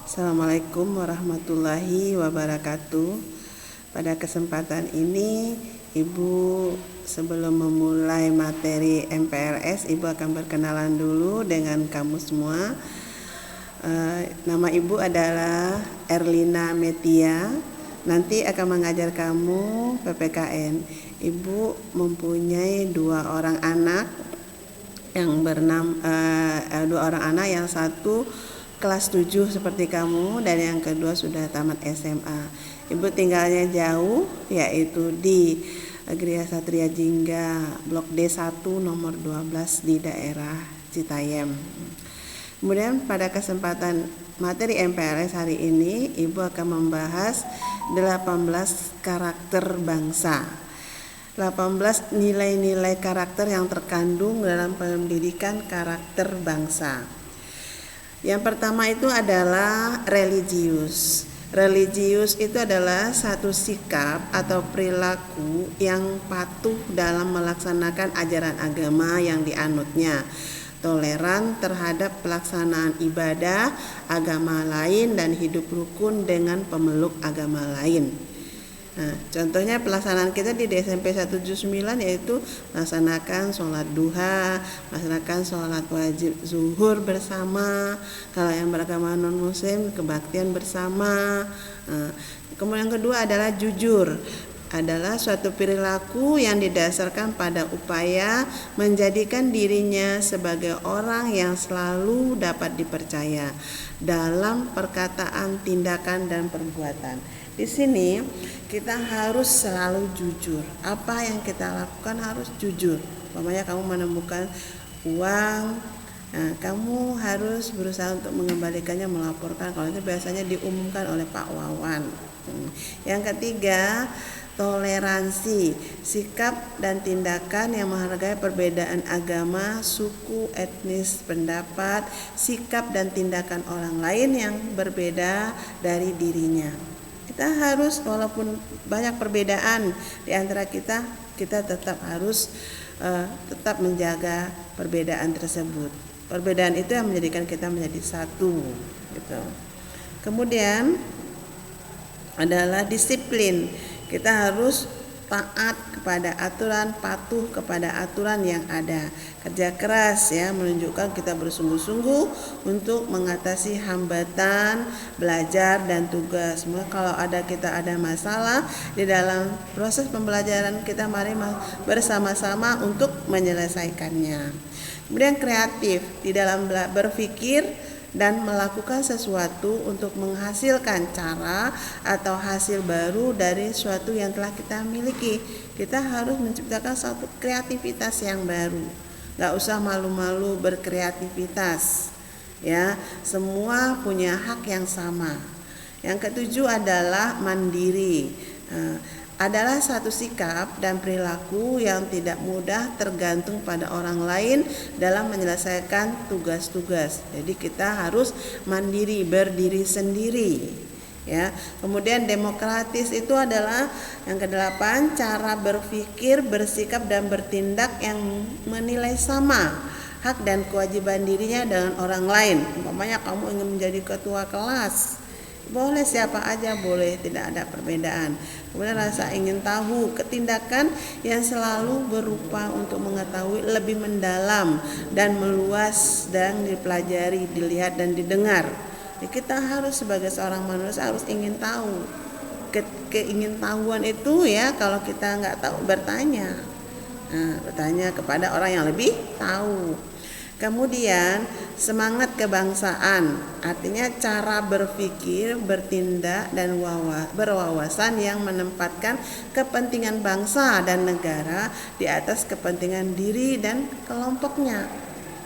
Assalamualaikum warahmatullahi wabarakatuh. Pada kesempatan ini, Ibu sebelum memulai materi MPLS, Ibu akan berkenalan dulu dengan kamu semua. Nama Ibu adalah Erlina Metia. Nanti akan mengajar kamu PPKN. Ibu mempunyai dua orang anak yang dua orang anak, yang satu kelas 7 seperti kamu dan yang kedua sudah tamat SMA. Ibu tinggalnya jauh, yaitu di Gria Satria Jingga Blok D1 nomor 12 di daerah Citayam. Kemudian pada kesempatan materi MPLS hari ini, Ibu akan membahas 18 karakter bangsa. 18 nilai-nilai karakter yang terkandung dalam pendidikan karakter bangsa. Yang pertama itu adalah religius. Religius itu adalah satu sikap atau perilaku yang patuh dalam melaksanakan ajaran agama yang dianutnya, toleran terhadap pelaksanaan ibadah agama lain dan hidup rukun dengan pemeluk agama lain. Nah, contohnya pelaksanaan kita di SMP 179 yaitu melaksanakan sholat duha, melaksanakan sholat wajib zuhur bersama. Kalau yang beragama non muslim, kebaktian bersama. Kemudian yang kedua adalah jujur. Adalah suatu perilaku yang didasarkan pada upaya menjadikan dirinya sebagai orang yang selalu dapat dipercaya dalam perkataan, tindakan, dan perbuatan. Di sini kita harus selalu jujur. Apa yang kita lakukan harus jujur. Umpamanya kamu menemukan uang, nah, kamu harus berusaha untuk mengembalikannya, melaporkan. Kalau itu biasanya diumumkan oleh Pak Wawan. Yang ketiga, toleransi, sikap dan tindakan yang menghargai perbedaan agama, suku, etnis, pendapat, sikap dan tindakan orang lain yang berbeda dari dirinya. Kita harus, walaupun banyak perbedaan di antara kita tetap harus tetap menjaga perbedaan tersebut. Perbedaan itu yang menjadikan kita menjadi satu, gitu. Kemudian adalah disiplin. Kita harus taat kepada aturan, patuh kepada aturan yang ada. Kerja keras ya, menunjukkan kita bersungguh-sungguh untuk mengatasi hambatan belajar dan tugas. Maka kalau kita ada masalah di dalam proses pembelajaran kita, mari bersama-sama untuk menyelesaikannya. Kemudian kreatif di dalam berpikir dan melakukan sesuatu untuk menghasilkan cara atau hasil baru dari sesuatu yang telah kita miliki. Kita harus menciptakan suatu kreativitas yang baru. Gak usah malu-malu berkreativitas. Ya, semua punya hak yang sama. Yang ketujuh adalah mandiri. Adalah satu sikap dan perilaku yang tidak mudah tergantung pada orang lain dalam menyelesaikan tugas-tugas. Jadi kita harus mandiri, berdiri sendiri. Ya. Kemudian demokratis itu adalah yang kedelapan, cara berpikir, bersikap dan bertindak yang menilai sama hak dan kewajiban dirinya dengan orang lain. Umpamanya kamu ingin menjadi ketua kelas, boleh siapa aja, boleh, tidak ada perbedaan. Kemudian rasa ingin tahu, ketindakan yang selalu berupa untuk mengetahui lebih mendalam dan meluas dan dipelajari, dilihat dan didengar. Jadi kita harus sebagai seorang manusia harus ingin tahu. Keingintahuan itu ya, kalau kita nggak tahu bertanya. Bertanya kepada orang yang lebih tahu. Kemudian semangat kebangsaan, artinya cara berpikir, bertindak dan berwawasan yang menempatkan kepentingan bangsa dan negara di atas kepentingan diri dan kelompoknya.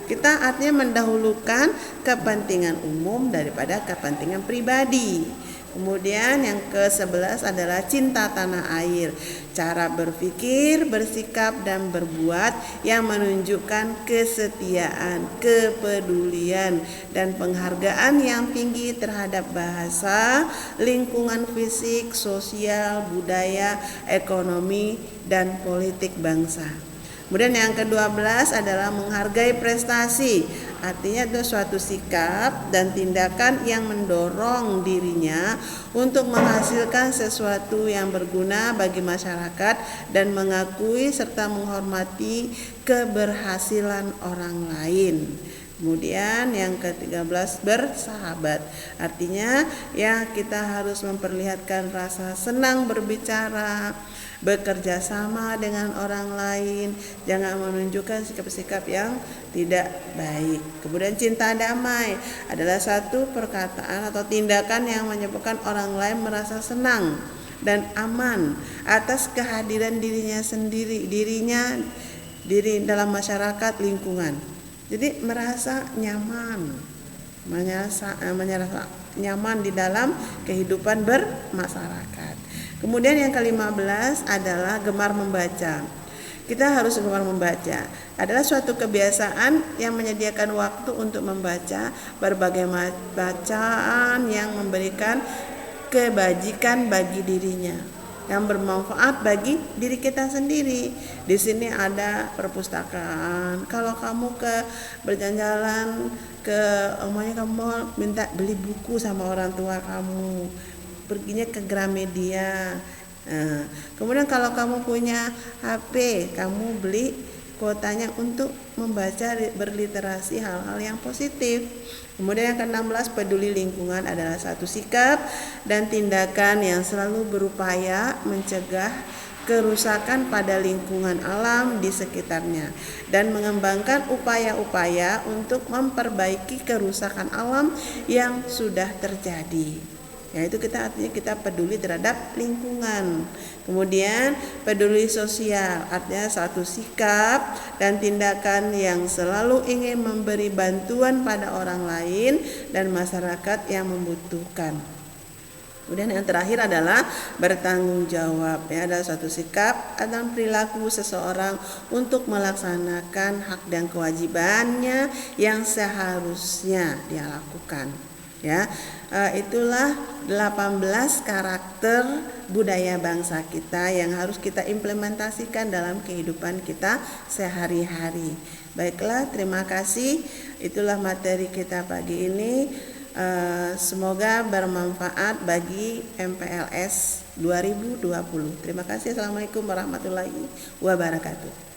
Kita artinya mendahulukan kepentingan umum daripada kepentingan pribadi. Kemudian yang ke-11 adalah cinta tanah air. Cara berpikir, bersikap dan berbuat yang menunjukkan kesetiaan, kepedulian dan penghargaan yang tinggi terhadap bahasa, lingkungan fisik, sosial, budaya, ekonomi dan politik bangsa. Kemudian yang ke-12 adalah menghargai prestasi, artinya itu suatu sikap dan tindakan yang mendorong dirinya untuk menghasilkan sesuatu yang berguna bagi masyarakat dan mengakui serta menghormati keberhasilan orang lain. Kemudian yang ke-13, bersahabat. Artinya ya kita harus memperlihatkan rasa senang berbicara, bekerja sama dengan orang lain, jangan menunjukkan sikap-sikap yang tidak baik. Kemudian cinta damai adalah satu perkataan atau tindakan yang menyebabkan orang lain merasa senang dan aman atas kehadiran dirinya sendiri, diri dalam masyarakat lingkungan. Jadi merasa nyaman, merasa nyaman di dalam kehidupan bermasyarakat. Kemudian yang ke-15 adalah gemar membaca. Kita harus gemar membaca. Adalah suatu kebiasaan yang menyediakan waktu untuk membaca berbagai bacaan yang memberikan kebajikan bagi dirinya, yang bermanfaat bagi diri kita sendiri. Di sini ada perpustakaan. Kalau kamu berjalan-jalan ke kamu minta beli buku sama orang tua kamu, perginya ke Gramedia. Nah, kemudian kalau kamu punya HP, kamu beli kuotanya untuk membaca, berliterasi hal-hal yang positif. Kemudian yang ke-16, peduli lingkungan adalah satu sikap dan tindakan yang selalu berupaya mencegah kerusakan pada lingkungan alam di sekitarnya dan mengembangkan upaya-upaya untuk memperbaiki kerusakan alam yang sudah terjadi. Yaitu artinya kita peduli terhadap lingkungan. Kemudian peduli sosial artinya satu sikap dan tindakan yang selalu ingin memberi bantuan pada orang lain dan masyarakat yang membutuhkan. Kemudian yang terakhir adalah bertanggung jawab, ya, adalah suatu sikap dan perilaku seseorang untuk melaksanakan hak dan kewajibannya yang seharusnya dia lakukan. Ya, itulah 18 karakter budaya bangsa kita yang harus kita implementasikan dalam kehidupan kita sehari-hari. Baiklah, terima kasih. Itulah materi kita pagi ini. Semoga bermanfaat bagi MPLS 2020. Terima kasih. Assalamualaikum warahmatullahi wabarakatuh.